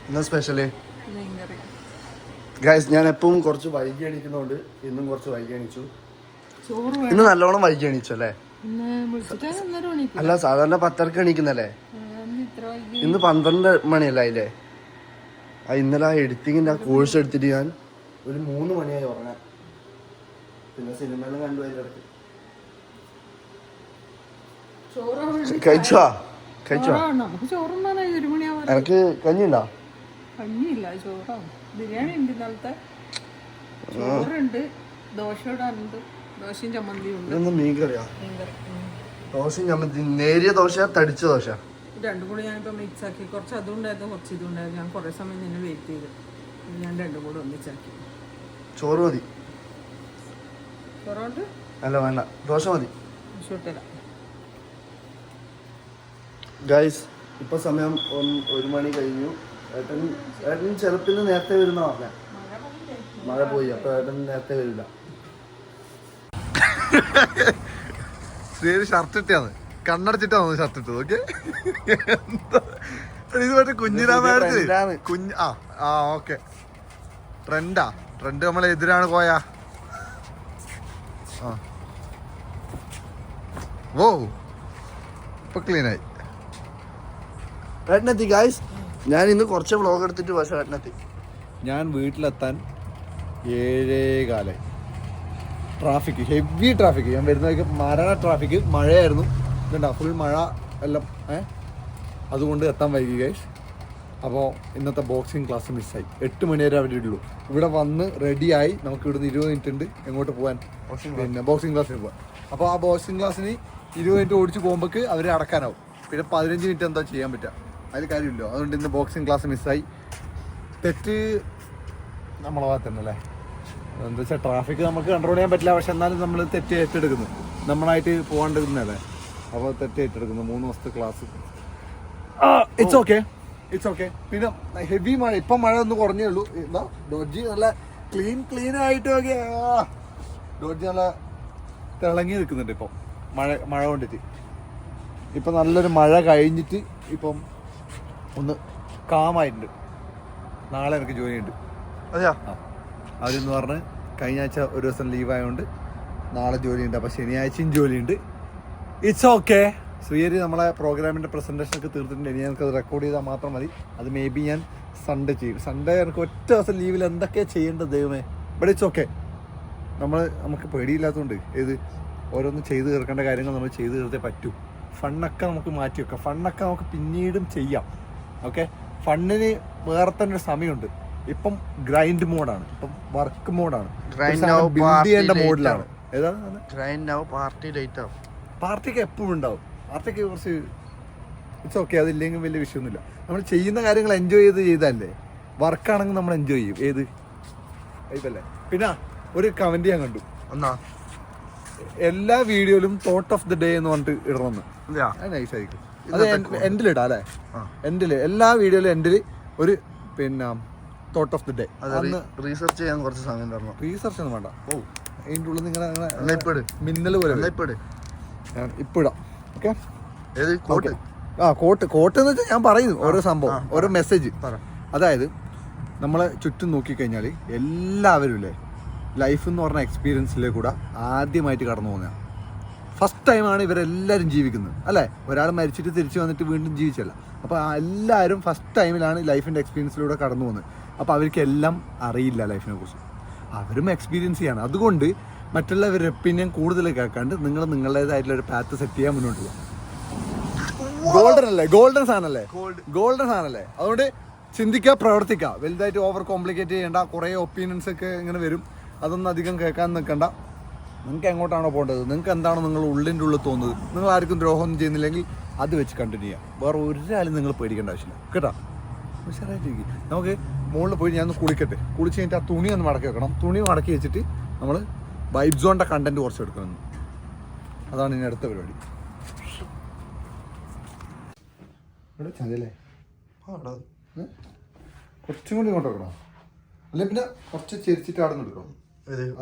എന്നാ special guys? ഞാൻ എപ്പോഴും കുറച്ച് വൈകി എണീക്കുന്നതുകൊണ്ട് ഇന്നും കുറച്ച് വൈകി എണീച്ചു. ഇന്ന് നല്ലോണം വൈകി എണീച്ചു അല്ലേ? അല്ല, സാധാരണ 10:30 എണീക്കുന്നല്ലേ? ഇന്ന് 12 മണിയല്ല അതിലെ. ഇന്നലെ ആ എഡിറ്റിങ്ങിന്റെ ആ കോഴ്സ് എടുത്തിട്ട് ഞാൻ ഒരു 3 മണിയായി ഉറങ്ങാൻ. പിന്നെ സിനിമയെല്ലാം കണ്ടു. അതിലിടക്ക് കഴിച്ചോ? എനിക്ക് കഞ്ഞിണ്ടോ? കഞ്ഞിയില്ല, ചോറാണ്. ബിരിയാണി ഉണ്ട് ഇന്നലത്തെ, ചോറുണ്ട്, ദോശ ഇടാനുണ്ട്, ദോശയും ചമ്മന്തിയും ഉണ്ട്. ഇതൊന്നും മീൻകറിയാ? ദോശയും ചമ്മന്തി. നേരിയ ദോശ, തടിച്ച ദോശ രണ്ടും കൂടി ഞാനിപ്പോ മിക്സ് ആക്കി. കുറച്ച് അതുണ്ടായിരുന്നു, കുറച്ച് ഇതുണ്ടായിരുന്നു. ഞാൻ കുറെ സമയം നിന്നെ വെയിറ്റ് ചെയ്ത് ഞാൻ രണ്ടും കൂടെ ഒന്നിച്ചാക്കി. ചോറ് മതി? ചോറുണ്ട്. അല്ല വേണ്ട, ദോശ മതി. ഇഷ്ടല്ല ഗൈസ്. ഇപ്പൊ സമയം 1 മണി കഴിഞ്ഞു. ഏട്ടൻ ചെറുപ്പിന് നേരത്തെ വരുന്ന പറഞ്ഞ. മഴ പോയി, അപ്പൊ ഏട്ടൻ നേരത്തെ വരില്ല. ഷർട്ട് ഇട്ടാണ്, കണ്ണടച്ചിട്ടാണ് ഷർട്ട് ഇട്ടത്. ഓക്കെ, ഇത് മറ്റേ കുഞ്ഞിരാമായണത്തില് കുഞ്ഞ്. ഓക്കെ, ട്രെൻഡാ. ട്രെൻഡ് നമ്മളെ എതിരാണ് പോയാ. ഓ, ഇപ്പൊ ക്ലീനായി. ഏട്ടനെത്തി ഗായ്സ്. ഞാൻ ഇന്ന് കുറച്ച് വ്ളോഗ് എടുത്തിട്ട് പക്ഷേ ഏട്ടനെത്തി. ഞാൻ വീട്ടിലെത്താൻ 7:15. Traffic, heavy traffic. ഞാൻ വരുന്നതൊക്കെ മരണ ട്രാഫിക്. മഴയായിരുന്നു, ഇതുണ്ടാ ഫുൾ മഴ എല്ലാം. അതുകൊണ്ട് എത്താൻ വൈകി ഗൈസ്. അപ്പോൾ ഇന്നത്തെ ബോക്സിങ് ക്ലാസ് മിസ്സായി. 8 മണി വരെ അവിടെ ഉള്ളൂ. ഇവിടെ വന്ന് റെഡിയായി. നമുക്ക് ഇവിടുന്ന് 20 മിനിറ്റ് ഉണ്ട് എങ്ങോട്ട് പോകാൻ, പിന്നെ ബോക്സിങ് ക്ലാസ്സിന് പോകാൻ. അപ്പോൾ ആ ബോക്സിങ് ക്ലാസ്സിന് 20 മിനിറ്റ് ഓടിച്ച് പോകുമ്പോൾ അവർ അടക്കാനാവും. പിന്നെ 15 മിനിറ്റ് എന്താ ചെയ്യാൻ പറ്റുക? അതിൽ കാര്യമില്ലോ. അതുകൊണ്ട് ഇന്ന് ബോക്സിങ് ക്ലാസ് മിസ്സായി. തെറ്റ് നമ്മളെ ഭാഗത്ത് തന്നെ അല്ലേ? എന്താ വെച്ചാൽ ട്രാഫിക് നമുക്ക് കൺട്രോൾ ചെയ്യാൻ പറ്റില്ല. പക്ഷെ എന്നാലും നമ്മൾ തെറ്റ് ഏറ്റെടുക്കുന്നു. നമ്മളായിട്ട് പോകാണ്ടിരുന്നല്ലേ. അപ്പോൾ തെറ്റ് ഏറ്റെടുക്കുന്നു. 3 ദിവസത്തെ class. It's okay, it's okay. പിന്നെ ഹെവി മഴ. ഇപ്പം മഴ ഒന്ന് കുറഞ്ഞേ ഉള്ളൂ. എന്താ ഡോഡ്ജി നല്ല ക്ലീൻ ആയിട്ട് നോക്കിയ. ഡോഡ്ജി നല്ല തിളങ്ങി നിൽക്കുന്നുണ്ട് ഇപ്പം മഴ കൊണ്ടിട്ട്. ഇപ്പം നല്ലൊരു മഴ കഴിഞ്ഞിട്ട് ഇപ്പം ഒന്ന് കാമായിട്ടുണ്ട്. നാളെ എനിക്ക് ജോലിയുണ്ട്. അതെയാ? അതെന്ന് പറഞ്ഞ് കഴിഞ്ഞ ആഴ്ച ഒരു ദിവസം ലീവായതുകൊണ്ട് നാളെ ജോലിയുണ്ട്. അപ്പോൾ ശനിയാഴ്ചയും ജോലിയുണ്ട്. It's okay. ശ്രീഹരി നമ്മളെ പ്രോഗ്രാമിൻ്റെ പ്രസൻറ്റേഷനൊക്കെ തീർത്തിട്ടുണ്ട്. ഇനി എനിക്കത് റെക്കോർഡ് ചെയ്താൽ മാത്രം മതി. അത് മേ ബി ഞാൻ സൺഡേ ചെയ്യും. സൺഡേ എനിക്ക് ഒറ്റ ദിവസം ലീവിൽ എന്തൊക്കെയാണ് ചെയ്യേണ്ടത് ദൈവമേ. But it's okay. നമുക്ക് പേടിയില്ലാത്തതുകൊണ്ട് ഓരോന്നും ചെയ്ത് തീർക്കേണ്ട കാര്യങ്ങൾ നമ്മൾ ചെയ്ത് തീർത്തേ പറ്റൂ. ഫണ്ണൊക്കെ നമുക്ക് മാറ്റി വെക്കാം. ഫണ്ണൊക്കെ നമുക്ക് പിന്നീടും ചെയ്യാം. ഓക്കെ, ഫണ്ണിന് വേറെ തന്നെ ഒരു സമയമുണ്ട്. ഇപ്പം ഗ്രൈൻഡ് മോഡാണ്, ഇപ്പം വർക്ക് മോഡാണ്, ബിൽഡ് ചെയ്യേണ്ട മോഡിലാണ്. പാർട്ടിക്ക് എപ്പോഴും ഉണ്ടാവും. പാർട്ടിക്ക് കുറച്ച് ഇറ്റ്സ് ഓക്കെ. അതില്ലെങ്കിൽ വലിയ വിഷയമൊന്നുമില്ല. നമ്മൾ ചെയ്യുന്ന കാര്യങ്ങൾ എൻജോയ് ചെയ്തല്ലേ. വർക്കാണെങ്കിൽ നമ്മൾ എൻജോയ് ചെയ്യും. ഇതല്ലേ. പിന്നെ ഒരു കമന്റ് ഞാൻ കണ്ടു. എല്ലാ വീഡിയോയിലും തോട്ട് ഓഫ് ദി ഡേ എന്ന് പറഞ്ഞിട്ട് ഇടണമെന്ന്. നൈസായിരിക്കും. അത് എൻഡിലിടാം അല്ലേ? എൻഡില് എല്ലാ വീഡിയോയിലും എൻഡില് ഒരു പിന്നെ thought of the day. Research ചെയ്യാൻ കുറച്ച് സമയം തരണം. റീസെർച്ച് ഒന്നും വേണ്ട. അതിൻ്റെ ഉള്ളിൽ നിങ്ങൾ മിന്നൽ പോലെ ഞാൻ ഇപ്പിടാം. ഓക്കെ, കോട്ട് എന്ന് വെച്ചാൽ ഞാൻ പറയുന്നു ഓരോ സംഭവം, ഓരോ മെസ്സേജ്. അതായത് നമ്മളെ ചുറ്റും നോക്കിക്കഴിഞ്ഞാൽ എല്ലാവരും ഇല്ലേ ലൈഫ് എന്ന് പറഞ്ഞ എക്സ്പീരിയൻസിലേക്കൂടെ ആദ്യമായിട്ട് കടന്നു പോകുന്നതാണ്. ഫസ്റ്റ് ടൈമാണ് ഇവരെല്ലാവരും ജീവിക്കുന്നത് അല്ലേ? ഒരാൾ മരിച്ചിട്ട് തിരിച്ചു വന്നിട്ട് വീണ്ടും ജീവിച്ചല്ല. അപ്പോൾ എല്ലാവരും ഫസ്റ്റ് ടൈമിലാണ് ലൈഫിൻ്റെ എക്സ്പീരിയൻസിലൂടെ കടന്നു പോകുന്നത്. അപ്പോൾ അവർക്കെല്ലാം അറിയില്ല ലൈഫിനെ കുറിച്ച്. അവരും എക്സ്പീരിയൻസ് ചെയ്യാണ്. അതുകൊണ്ട് മറ്റുള്ളവരുടെ ഒപ്പീനിയൻ കൂടുതൽ കേൾക്കാണ്ട് നിങ്ങൾ നിങ്ങളുടേതായിട്ടുള്ള ഒരു പാത്ത് സെറ്റ് ചെയ്യാൻ മുന്നോട്ട് പോകും. ഗോൾഡൻ സാധനല്ലേ. അതുകൊണ്ട് ചിന്തിക്കുക, പ്രവർത്തിക്കുക. വലുതായിട്ട് ഓവർ കോംപ്ലിക്കേറ്റ് ചെയ്യേണ്ട. കുറേ ഒപ്പീനിയൻസ് ഒക്കെ ഇങ്ങനെ വരും. അതൊന്നും അധികം കേൾക്കാൻ നിൽക്കണ്ട. നിങ്ങൾക്ക് എങ്ങോട്ടാണോ പോകേണ്ടത്, നിങ്ങൾക്ക് എന്താണോ നിങ്ങൾ ഉള്ളിൻ്റെ ഉള്ളിൽ തോന്നുന്നത്, നിങ്ങൾ ആർക്കും ദ്രോഹമൊന്നും ചെയ്യുന്നില്ലെങ്കിൽ അത് വെച്ച് കണ്ടിന്യൂ ചെയ്യാം. വേറെ ഒരാളും നിങ്ങൾ പേടിക്കേണ്ട ആവശ്യമില്ല കേട്ടോ. ഉഷാറായിട്ടിരിക്കും. നമുക്ക് മുകളിൽ പോയി ഞാൻ ഒന്ന് കുളിക്കട്ടെ. കുളിച്ച് കഴിഞ്ഞിട്ട് ആ തുണി ഒന്ന് മടക്കി വെക്കണം. തുണി മടക്കി വെച്ചിട്ട് നമ്മൾ വൈബ് സോണിൻ്റെ കണ്ടന്റ് കുറച്ച് എടുക്കണം. അതാണ് ഇനി അടുത്ത പരിപാടി. ചതല്ലേ കുറച്ചും കൂടി ഇങ്ങോട്ട് വെക്കണം. അല്ലെ പിന്നെ കുറച്ച് ചെരിച്ചിട്ട് അവിടെ നിന്ന് എടുക്കണം.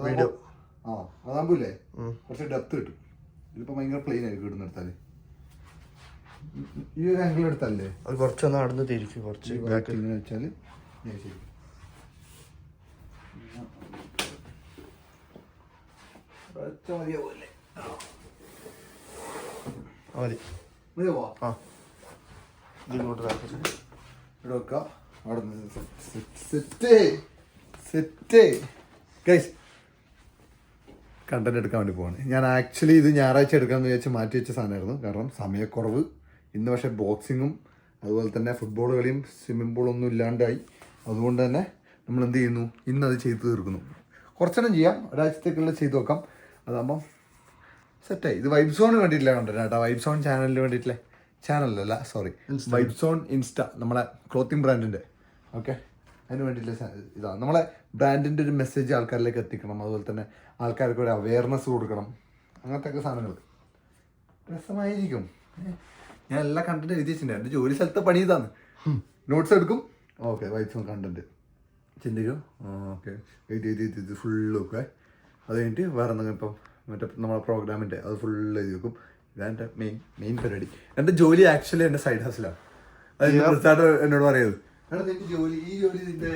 വീഡിയോ അതാകുമ്പോല്ലേ കുറച്ച് ഡെപ്ത് കിട്ടും. ഇതിപ്പോൾ ഭയങ്കര പ്ലെയിൻ ആയിരിക്കും ഇടുന്നെടുത്താൽ. ഈ ഒരു ആംഗിൾ എടുത്തല്ലേ അത് കുറച്ചൊന്ന് നടന്ന് തിരിക്കും, കുറച്ച് ബാക്ക്. ഇങ്ങനെ വെച്ചാൽ ശരി. മതിയാവൂല്ലേ? മതി. മതിയാവോ? ആ ഇതിങ്ങോട്ട് ഇതാക്കി. ഇവിടെ വെക്കാം. അവിടെ സെറ്റ് ഗൈസ് കണ്ടന്റ് എടുക്കാൻ വേണ്ടി പോവാണ്. ഞാൻ ആക്ച്വലി ഇത് ഞായറാഴ്ച എടുക്കാമെന്ന് വിചാരിച്ച് മാറ്റി വെച്ച സാധനമായിരുന്നു. കാരണം സമയക്കുറവ്. ഇന്ന് പക്ഷേ ബോക്സിങ്ങും അതുപോലെ തന്നെ ഫുട്ബോൾ കളിയും സ്വിമ്മിംഗ് പൂളൊന്നും ഇല്ലാണ്ടായി. അതുകൊണ്ട് തന്നെ നമ്മൾ എന്ത് ചെയ്യുന്നു, ഇന്നത് ചെയ്ത് തീർക്കുന്നു. കുറച്ചെണ്ണം ചെയ്യാം, ഒരാഴ്ചത്തേക്കുള്ള ചെയ്ത് നോക്കാം. അതാകുമ്പം സെറ്റായി. ഇത് വൈബ് സോണിന് വേണ്ടിയിട്ടില്ല കണ്ടന്റ് കേട്ടോ. വൈബ് സോൺ ചാനലിന് വേണ്ടിയിട്ടില്ല, ചാനലല്ല സോറി, വൈബ് സോൺ ഇൻസ്റ്റ, നമ്മളെ ക്ലോത്തിങ് ബ്രാൻഡിൻ്റെ. ഓക്കെ, അതിന് വേണ്ടിയിട്ടുള്ള ഇതാണ്. നമ്മളെ ബ്രാൻഡിൻ്റെ ഒരു മെസ്സേജ് ആൾക്കാരിലേക്ക് എത്തിക്കണം. അതുപോലെ തന്നെ ആൾക്കാർക്ക് ഒരു അവയർനെസ് കൊടുക്കണം. അങ്ങനത്തെ ഒക്കെ സാധനങ്ങൾ രസമായിരിക്കും. ഞാൻ എല്ലാ കണ്ടന്റ് എഴുതി വെച്ചിട്ടുണ്ട്. എൻ്റെ ജോലി സ്ഥലത്തെ പണി ഇതാണ്. നോട്ട്സ് എടുക്കും. ഓക്കെ, വൈബ് സോൺ കണ്ടന്റ് ചിന്തിക്കും. ഓക്കെ, എഴുതി ഫുള്ള് ഒക്കെ. അത് കഴിഞ്ഞിട്ട് വേറെ എന്തെങ്കിലും ഇപ്പം മറ്റേ നമ്മളെ പ്രോഗ്രാമിൻ്റെ അത് ഫുള്ള് എഴുതി വെക്കും. ഇതാണ് എൻ്റെ മെയിൻ പരിപാടി. എൻ്റെ ജോലി ആക്ച്വലി എൻ്റെ സൈഡ് ഹസിലാണ്. അത് എന്നോട് പറയുന്നത്, എടാ നിന്റെ ജോലി, ഈ ജോലി നിന്റെ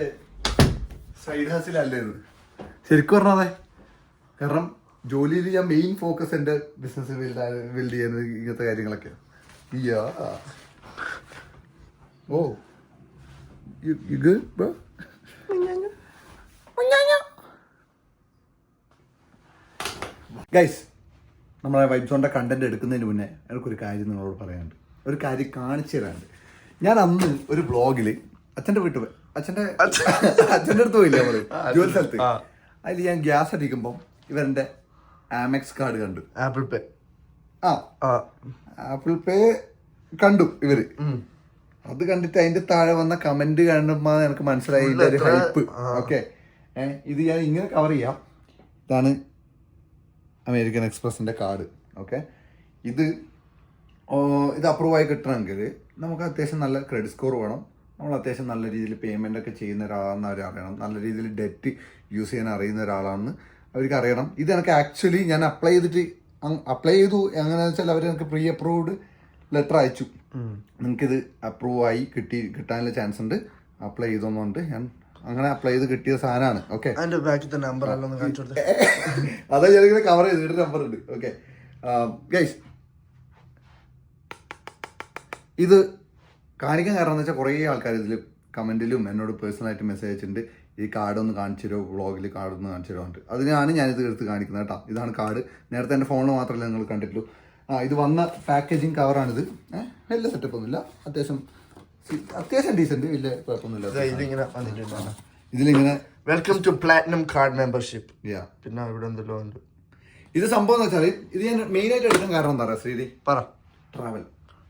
സൈഡ് ഹസിലല്ലേ ഇത്. ശരിക്കും പറഞ്ഞാൽ കാരണം ജോലിയിൽ ഞാൻ മെയിൻ ഫോക്കസ് എൻ്റെ ബിസിനസ് ബിൽഡ് ചെയ്യുന്നത് ഇങ്ങനത്തെ കാര്യങ്ങളൊക്കെ. ഓ ഇത് ഗൈസ്, നമ്മളെ വൈബ് സോണിൻ്റെ കണ്ടന്റ് എടുക്കുന്നതിന് മുന്നേ എനിക്കൊരു കാര്യം നിങ്ങളോട് പറയാനുണ്ട്. ഒരു കാര്യം കാണിച്ചു തരാനുണ്ട്. ഞാൻ അന്ന് ഒരു വ്ളോഗിൽ അച്ഛൻ്റെ വീട്ടിൽ പോയി, അച്ഛൻ്റെ അടുത്ത് പോയില്ലേ നമ്മള് ജോലി സ്ഥലത്ത്. അതിൽ ഞാൻ ഗ്യാസ് അടിക്കുമ്പം ഇവരുടെ ആമെക്സ് കാർഡ് കണ്ടു. Apple Pay. ആപ്പിൾ പേ കണ്ടു ഇവര്. അത് കണ്ടിട്ട് അതിന്റെ താഴെ വന്ന കമന്റ് കാണുമ്പോൾ എനിക്ക് മനസ്സിലായി ഇതിന്റെ ഒരു ഹൈപ്പ്. ഓക്കെ, ഇത് ഞാൻ ഇങ്ങനെ കവർ ചെയ്യാം. ഇതാണ് അമേരിക്കൻ എക്സ്പ്രസിന്റെ കാർഡ്. ഓക്കെ, ഇത് അപ്രൂവ് ആയി കിട്ടണമെങ്കിൽ നമുക്ക് അത്യാവശ്യം നല്ല ക്രെഡിറ്റ് സ്കോർ വേണം. നമ്മൾ അത്യാവശ്യം നല്ല രീതിയിൽ പേയ്മെൻ്റ് ഒക്കെ ചെയ്യുന്ന ഒരാളാണെന്ന് അവർ അറിയണം. നല്ല രീതിയിൽ ഡെറ്റ് യൂസ് ചെയ്യാൻ അറിയുന്ന ഒരാളാണെന്ന് അവർക്ക് അറിയണം. ഇത് എനിക്ക് ആക്ച്വലി ഞാൻ അപ്ലൈ ചെയ്തു. എങ്ങനെയാണെന്ന് വെച്ചാൽ അവർ എനിക്ക് പ്രീ അപ്രൂവ്ഡ് ലെറ്റർ അയച്ചു. നിങ്ങൾക്കിത് അപ്രൂവ് ആയി കിട്ടാനുള്ള ചാൻസ് ഉണ്ട്, അപ്ലൈ ചെയ്തോന്നുണ്ട്. ഞാൻ അങ്ങനെ അപ്ലൈ ചെയ്ത് കിട്ടിയ സാധനമാണ്. ഓക്കെ, അതിന്റെ ബാക്കിത്തെ നമ്പർ എല്ലാം കാണിച്ചു കൊടുത്തേ. അതാ ഞാനിങ്ങനെ കവർ ചെയ്തിട്ട് നമ്പർ ഉണ്ട്. ഓക്കെ ഗൈസ്, ഇത് കാണിക്കാൻ കാരണം എന്ന് വെച്ചാൽ കുറേ ആൾക്കാർ ഇതിൽ കമൻറ്റിലും എന്നോട് പേഴ്സണലായിട്ട് മെസ്സേജ് അയച്ചിട്ടുണ്ട്. ഈ കാർഡ് ഒന്ന് കാണിച്ചു തരുമോ, വ്ളോഗിൽ കാർഡ് ഒന്ന് കാണിച്ചു തരുമോ. അതിനാണ് ഞാനിത് എടുത്ത് കാണിക്കുന്നത് കേട്ടോ. ഇതാണ് കാർഡ്. നേരത്തെ എൻ്റെ ഫോണിൽ മാത്രമല്ല നിങ്ങൾ കണ്ടിട്ടുള്ളൂ. ഇത് വന്ന പാക്കേജിങ് കവറാണിത്. വലിയ സെറ്റപ്പ് ഒന്നുമില്ല, അത്യാവശ്യം ഡീസൻറ്റ്, വലിയ കുഴപ്പമൊന്നുമില്ല. ഇതിലിങ്ങനെ welcome to platinum card membership. പിന്നെ ഇവിടെ എന്തെല്ലോ ഉണ്ട്. ഇത് സംഭവം എന്ന് വെച്ചാൽ ഇത് ഞാൻ മെയിനായിട്ട് എടുക്കാൻ കാരണം എന്താ പറയുക ശ്രീതി, പറ.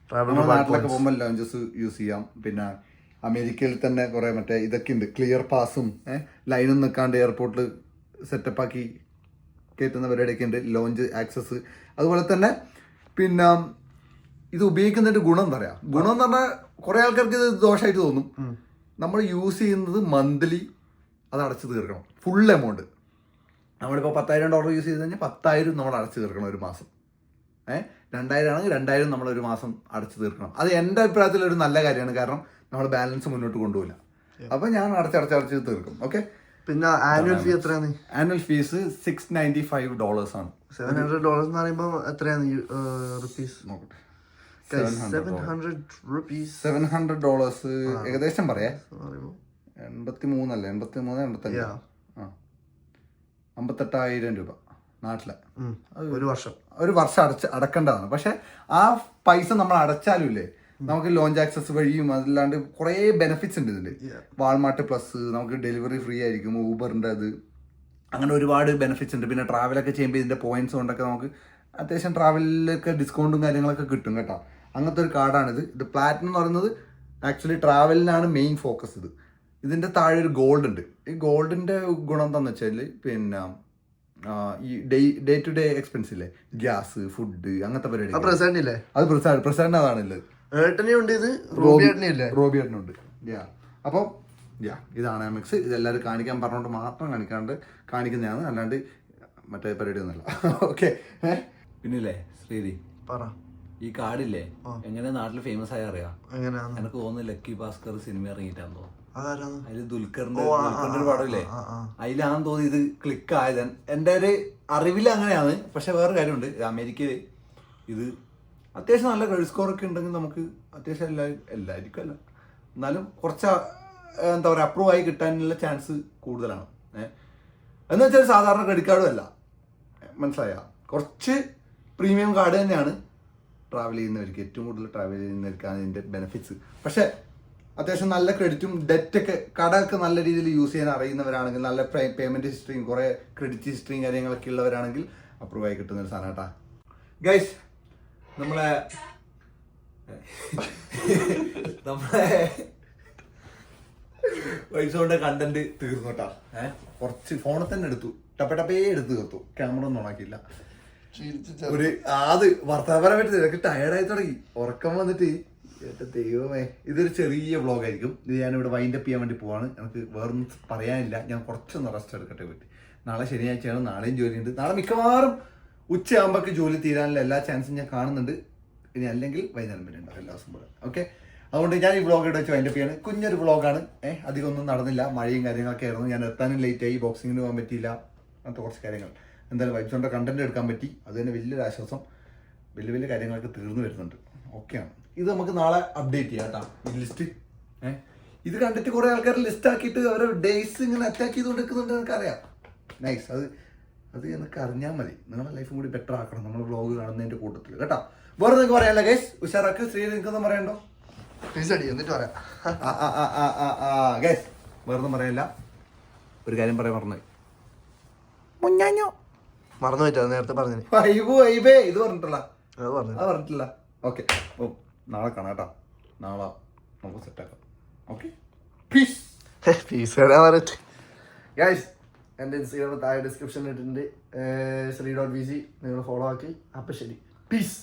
ട്രാവൽ നാട്ടിലൊക്കെ പോകുമ്പോൾ ലോഞ്ചസ് യൂസ് ചെയ്യാം. പിന്നെ അമേരിക്കയിൽ തന്നെ കുറേ മറ്റേ ഇതൊക്കെ ഉണ്ട്, ക്ലിയർ പാസും ലൈനും നിൽക്കാണ്ട് എയർപോർട്ടിൽ സെറ്റപ്പാക്കി കയറ്റുന്ന പരിപാടിയൊക്കെ ഉണ്ട്, ലോഞ്ച് ആക്സസ്. അതുപോലെ തന്നെ പിന്നെ ഇത് ഉപയോഗിക്കുന്നതിൻ്റെ ഗുണം എന്താ പറയുക, ഗുണം എന്ന് പറഞ്ഞാൽ കുറേ ആൾക്കാർക്ക് ഇത് ദോഷമായിട്ട് തോന്നും. നമ്മൾ യൂസ് ചെയ്യുന്നത് മന്ത്ലി അത് അടച്ചു തീർക്കണം, ഫുൾ എമൗണ്ട്. നമ്മളിപ്പോൾ $10,000 യൂസ് ചെയ്ത് കഴിഞ്ഞാൽ 10,000 നമ്മൾ അടച്ചു തീർക്കണം ഒരു മാസം. 2,000 ആണെങ്കിൽ 2,000 നമ്മളൊരു മാസം അടച്ചു തീർക്കണം. അത് എൻ്റെ അഭിപ്രായത്തിൽ ഒരു നല്ല കാര്യമാണ്. കാരണം നമ്മൾ ബാലൻസ് മുന്നോട്ട് കൊണ്ടുപോകില്ല. അപ്പോൾ ഞാൻ അടച്ച് തീർക്കും. ഓക്കെ, പിന്നെ ആനുവൽ ഫീ എത്രയാണ്? ആനുവൽ ഫീസ് $695 ആണ്. $700 എന്ന് പറയുമ്പോൾ എത്രയാണ് റുപ്പീസ്? നോക്കട്ടെ, $700 ഏകദേശം പറയാ 83 അല്ലേ, 85 58,000 രൂപ നാട്ടിലെ ഒരു വർഷം അടക്കേണ്ടതാണ്. പക്ഷെ ആ പൈസ നമ്മൾ അടച്ചാലും ഇല്ലേ, നമുക്ക് ലോഞ്ച് ആക്സസ് വഴിയും അതല്ലാണ്ട് കുറേ ബെനിഫിറ്റ്സ് ഉണ്ട് ഇതിൽ. വാൾമാർട്ട് പ്ലസ്, നമുക്ക് ഡെലിവറി ഫ്രീ ആയിരിക്കും, ഊബറിൻ്റെ അത്, അങ്ങനെ ഒരുപാട് ബെനിഫിറ്റ്സ് ഉണ്ട്. പിന്നെ ട്രാവലൊക്കെ ചെയ്യുമ്പോൾ ഇതിൻ്റെ പോയിന്റ്സ് കൊണ്ടൊക്കെ നമുക്ക് അത്യാവശ്യം ട്രാവലിലൊക്കെ ഡിസ്കൗണ്ടും കാര്യങ്ങളൊക്കെ കിട്ടും കേട്ടോ. അങ്ങനത്തെ ഒരു കാർഡാണിത്. ഇത് പ്ലാറ്റിനം എന്ന് പറയുന്നത് ആക്ച്വലി ട്രാവലിനാണ് മെയിൻ ഫോക്കസ്. ഇതിൻ്റെ താഴെ ഒരു ഗോൾഡ് ഉണ്ട്. ഈ ഗോൾഡിൻ്റെ ഗുണം എന്താണെന്ന് വെച്ചാൽ പിന്നെ ഈ ഡേ ടു ഡേ എക്സ്പെൻസ് ഇല്ലേ, ഗ്യാസ്, ഫുഡ്, അങ്ങനത്തെ പരിപാടി. അത് പ്രസാദിന് അതാണുള്ളത്. റോബിയേട്ടനുണ്ട്. അപ്പം ഇതാണ് ആമെക്സ്. ഇതെല്ലാവരും കാണിക്കാൻ പറഞ്ഞുകൊണ്ട് മാത്രം കാണിക്കുന്നതാണ്, അല്ലാണ്ട് മറ്റേ പരിപാടി ഒന്നുമല്ല. ഓക്കെ, പിന്നില്ലേ ശ്രീതി, പറ. ഈ കാർഡില്ലേ എങ്ങനെ നാട്ടിൽ ഫേമസ് ആയി അറിയാം? എങ്ങനെയാന്ന്? എനിക്ക് തോന്നുന്നു ലക്കി ഭാസ്കർ സിനിമ ഇറങ്ങിയിട്ടാന്ന് തോന്നുന്നു. അതാരാണ്? അതില് ദുൽഖറിന്റെ ഒരു പടമില്ലേ, അതിലാണെന്ന് തോന്നി ഇത് ക്ലിക്ക് ആയത്. എൻ്റെ ഒരു അറിവിൽ അങ്ങനെയാണ്. പക്ഷെ വേറെ കാര്യമുണ്ട്, അമേരിക്കയില് ഇത് അത്യാവശ്യം നല്ല ക്രെഡിറ്റ് സ്കോർ ഒക്കെ ഉണ്ടെങ്കിൽ നമുക്ക് അത്യാവശ്യം എല്ലാവർക്കും അല്ല, എന്നാലും കുറച്ച് എന്താ പറയുക അപ്രൂവ് ആയി കിട്ടാനുള്ള ചാൻസ് കൂടുതലാണ്. എന്ന് വെച്ചാൽ സാധാരണ ക്രെഡിറ്റ് കാർഡും അല്ല, മനസ്സിലായ, കുറച്ച് പ്രീമിയം കാർഡ് തന്നെയാണ് ട്രാവൽ ചെയ്യുന്നവർക്ക്, ഏറ്റവും കൂടുതൽ ട്രാവൽ ചെയ്യുന്നവർക്കാണ് ഇതിൻ്റെ ബെനിഫിറ്റ്സ്. പക്ഷേ അത്യാവശ്യം നല്ല ക്രെഡിറ്റും ഡെറ്റൊക്കെ കടമൊക്കെ നല്ല രീതിയിൽ യൂസ് ചെയ്യാൻ അറിയുന്നവരാണെങ്കിൽ, നല്ല പേയ്മെൻറ്റ് ഹിസ്റ്ററിയും കുറേ ക്രെഡിറ്റ് ഹിസ്റ്ററിയും കാര്യങ്ങളൊക്കെ ഉള്ളവരാണെങ്കിൽ അപ്രൂവ് ആയി കിട്ടുന്ന ഒരു സാധനം കേട്ടാ. ഗൈസ്, നമ്മളെ വൈസോന്റെ കണ്ടന്റ് തീർന്നു കേട്ടാ. കുറച്ച് ഫോണിൽ തന്നെ എടുത്തു, ടപ്പേ എടുത്ത് തീർത്തു, ക്യാമറ ഒന്നും ഓണാക്കിയില്ല. ഒരു അത് വർത്താപരമായിട്ട് നിനക്ക് ടയർഡായി തുടങ്ങി, ഉറക്കം വന്നിട്ട്. എന്റെ ദൈവമേ, ഇതൊരു ചെറിയ വ്ളോഗായിരിക്കും. ഇത് ഞാനിവിടെ വൈൻഡപ്പ് ചെയ്യാൻ വേണ്ടി പോവാണ്. എനിക്ക് വേറൊന്നും പറയാനില്ല. ഞാൻ കുറച്ചൊന്ന് റെസ്റ്റ് എടുക്കട്ടെ പറ്റി. നാളെ ശനിയാഴ്ചയാണ്, നാളെയും ജോലിയുണ്ട്. നാളെ മിക്കവാറും ഉച്ചയാകുമ്പോഴേക്ക് ജോലി തീരാനുള്ള എല്ലാ ചാൻസും ഞാൻ കാണുന്നുണ്ട്. ഇനി അല്ലെങ്കിൽ വൈകുന്നേരം വരെ ഉണ്ടാവും എല്ലാ ദിവസം പോലെ. ഓക്കെ, അതുകൊണ്ട് ഞാൻ ഈ വ്ളോഗ് ഇവിടെ വെച്ച് വൈൻഡപ്പ് ചെയ്യാണ്. കുഞ്ഞൊരു വ്ളോഗാണ്. അധികം ഒന്നും നടന്നില്ല, മഴയും കാര്യങ്ങളൊക്കെ ആയിരുന്നു. ഞാൻ എത്താനും ലേറ്റായി, ബോക്സിങ്ങിന് പോകാൻ പറ്റിയില്ല, അങ്ങനത്തെ കുറച്ച് കാര്യങ്ങൾ. എന്തായാലും വൈബ്സോണിൻ്റെ കണ്ടന്റ് എടുക്കാൻ പറ്റി, അത് തന്നെ വലിയൊരു ആശ്വാസം. വലിയ കാര്യങ്ങളൊക്കെ തീർന്നു വരുന്നുണ്ട്. ഓക്കെയാണ്. ഇത് നമുക്ക് നാളെ അപ്ഡേറ്റ് ചെയ്യാം കേട്ടോ, ഈ ലിസ്റ്റ്. ഇത് കണ്ടിട്ട് കുറേ ആൾക്കാർ ലിസ്റ്റ് ആക്കിയിട്ട് അവരെ ഡേയ്സ് ഇങ്ങനെ അറ്റാക്ക് ചെയ്തുകൊണ്ടിരിക്കുന്നുണ്ട്, എനിക്കറിയാം. നൈസ്, അത് എനിക്ക് അറിഞ്ഞാൽ മതി. നിങ്ങളുടെ ലൈഫും കൂടി ബെറ്റർ ആക്കണം നമ്മൾ വ്ളോഗ് കാണുന്നതിൻ്റെ കൂട്ടത്തിൽ കേട്ടോ. വേറെ നിങ്ങൾക്ക് പറയാനല്ല ഗൈസ്, ഉഷാറാക്ക്. ശ്രീ നിങ്ങൾക്കൊന്നും പറയണ്ടോ? എന്നിട്ട് പറയാം ഗൈസ്, വേറൊന്നും പറയാനില്ല. ഒരു കാര്യം പറയാൻ മുഞ്ഞാഞ്ഞോ മറന്നു പറ്റാ, നേരത്തെ പറഞ്ഞു. ഇത് പറഞ്ഞിട്ടില്ല, അത് പറഞ്ഞിട്ടില്ല. ഓക്കെ, ഓ നാളെ കാണാം കേട്ടോ. നാളെ നമുക്ക് സെറ്റാക്കാം. Okay, piece. ഗൈസ്, എൻ്റെ ഇൻസ്റ്റാഗ്രാമിൽ താഴെ ഡിസ്ക്രിപ്ഷനിൽ ഇട്ടിട്ടുണ്ട്, ശ്രീ.vc. നിങ്ങൾ ഫോളോ ആക്കി. അപ്പം ശരി, പീസ്.